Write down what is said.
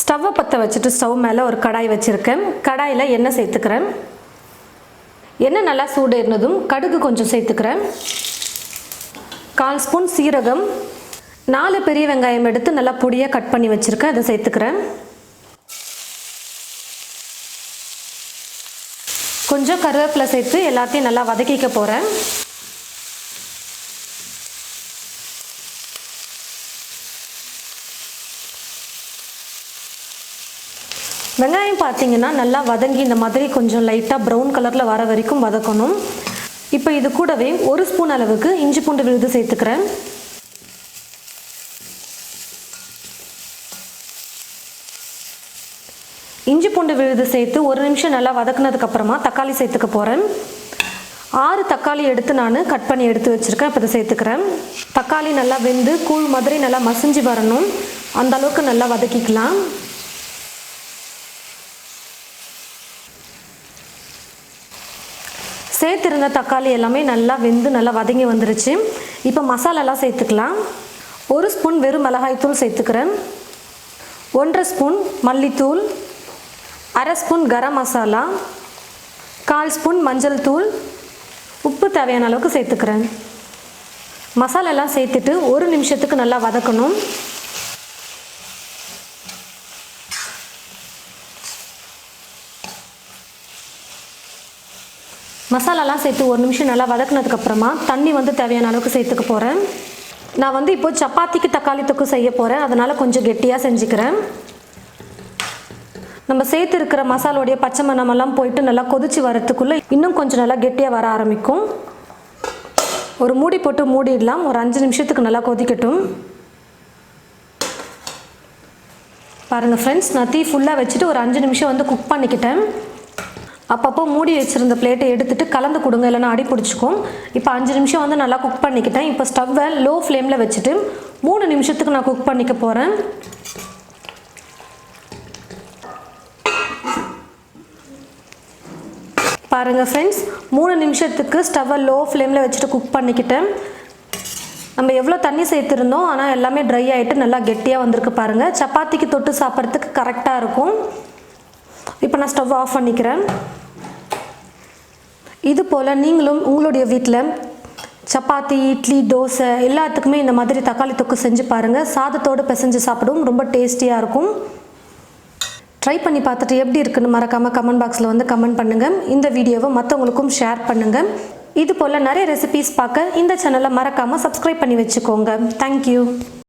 ஸ்டவ்வை பற்ற வச்சுட்டு ஸ்டவ் மேலே ஒரு கடாய் வச்சுருக்கேன். கடாயில் எண்ணெய் சேர்த்துக்கிறேன். எண்ணெய் நல்லா சூடு ஏறினதும் கடுகு கொஞ்சம் சேர்த்துக்கிறேன். 1/4 ஸ்பூன் சீரகம், 4 பெரிய வெங்காயம் எடுத்து நல்லா பொடியாக கட் பண்ணி வச்சுருக்கேன், அதை சேர்த்துக்கிறேன். கொஞ்சம் கருவேப்பிலை சேர்த்து எல்லாத்தையும் நல்லா வதக்கிக்க போகிறேன். வெங்காயம் பார்த்தீங்கன்னா நல்லா வதங்கி இந்த மாதிரி கொஞ்சம் லைட்டாக ப்ரௌன் கலரில் வர வரைக்கும் வதக்கணும். இப்போ இது கூடவே 1 ஸ்பூன் அளவுக்கு இஞ்சி பூண்டு விழுது சேர்த்துக்கிறேன். இஞ்சி பூண்டு விழுது சேர்த்து 1 நிமிஷம் நல்லா வதக்குனதுக்கப்புறமா தக்காளி சேர்த்துக்க போகிறேன். 6 தக்காளி எடுத்து நான் கட் பண்ணி எடுத்து வச்சுருக்கேன். இப்போ இதை சேர்த்துக்கிறேன். தக்காளி நல்லா வெந்து கூழ் மாதிரி நல்லா மசிஞ்சு வரணும், அந்த அளவுக்கு நல்லா வதக்கிக்கலாம். சேர்த்துருந்த தக்காளி எல்லாமே நல்லா வெந்து நல்லா வதங்கி வந்துருச்சு. இப்போ மசாலாலாம் சேர்த்துக்கலாம். 1 ஸ்பூன் வெறும் மிளகாய்த்தூள் சேர்த்துக்கிறேன். 1/2 ஸ்பூன் மல்லித்தூள், 1/2 ஸ்பூன் கரம் மசாலா, 1/4 ஸ்பூன் மஞ்சள் தூள், உப்பு தேவையான அளவுக்கு சேர்த்துக்கிறேன். மசாலாலாம் சேர்த்துட்டு 1 நிமிஷத்துக்கு நல்லா வதக்கணும். மசாலாலாம் சேர்த்து 1 நிமிஷம் நல்லா வதக்குனதுக்கப்புறமா தண்ணி தேவையான அளவுக்கு சேர்த்துக்க போகிறேன். நான் இப்போ சப்பாத்திக்கு தக்காளி தொக்கு செய்ய போகிறேன், அதனால் கொஞ்சம் கெட்டியாக செஞ்சுக்கிறேன். நம்ம சேர்த்து இருக்கிற மசாலோடைய பச்சை மணமெல்லாம் போயிட்டு நல்லா கொதிச்சு வரத்துக்குள்ளே இன்னும் கொஞ்சம் நல்லா கெட்டியாக வர ஆரம்பிக்கும். ஒரு மூடி போட்டு மூடிடலாம். ஒரு 5 நிமிஷத்துக்கு நல்லா கொதிக்கட்டும். பாருங்கள் ஃப்ரெண்ட்ஸ், நான் தீ ஃபுல்லாக வச்சுட்டு ஒரு 5 நிமிஷம் குக் பண்ணிக்கிட்டேன். அப்பப்போ மூடி வச்சுருந்த பிளேட்டை எடுத்துகிட்டு கலந்து கொடுங்க, இல்லைன்னா அடி பிடிச்சிக்கும். இப்போ 5 நிமிஷம் நல்லா குக் பண்ணிக்கிட்டேன். இப்போ ஸ்டவ்வை லோ ஃப்ளேமில் வச்சுட்டு 3 நிமிஷத்துக்கு நான் குக் பண்ணிக்க போகிறேன். பாருங்கள் ஃப்ரெண்ட்ஸ், 3 நிமிஷத்துக்கு ஸ்டவ்வை லோ ஃப்ளேமில் வச்சுட்டு குக் பண்ணிக்கிட்டேன். நம்ம எவ்வளோ தண்ணி சேர்த்துருந்தோம், ஆனால் எல்லாமே ட்ரை ஆகிட்டு நல்லா கெட்டியாக வந்திருக்கு பாருங்கள். சப்பாத்திக்கு தொட்டு சாப்பிட்றதுக்கு கரெக்டாக இருக்கும். இப்போ நான் ஸ்டவ் ஆஃப் பண்ணிக்கிறேன். இது போல் நீங்களும் உங்களுடைய வீட்டில் சப்பாத்தி, இட்லி, தோசை எல்லாத்துக்குமே இந்த மாதிரி தக்காளி தொக்கு செஞ்சு பாருங்கள். சாதத்தோடு பிசைஞ்சு சாப்பிடுவோம், ரொம்ப டேஸ்டியாக இருக்கும். ட்ரை பண்ணி பார்த்துட்டு எப்படி இருக்குன்னு மறக்காமல் கமெண்ட் பாக்ஸில் கமெண்ட் பண்ணுங்கள். இந்த வீடியோவை மற்றவங்களுக்கும் ஷேர் பண்ணுங்கள். இது போல் நிறைய ரெசிபீஸ் பார்க்க இந்த சேனலை மறக்காமல் சப்ஸ்கிரைப் பண்ணி வச்சுக்கோங்க. தேங்க்யூ.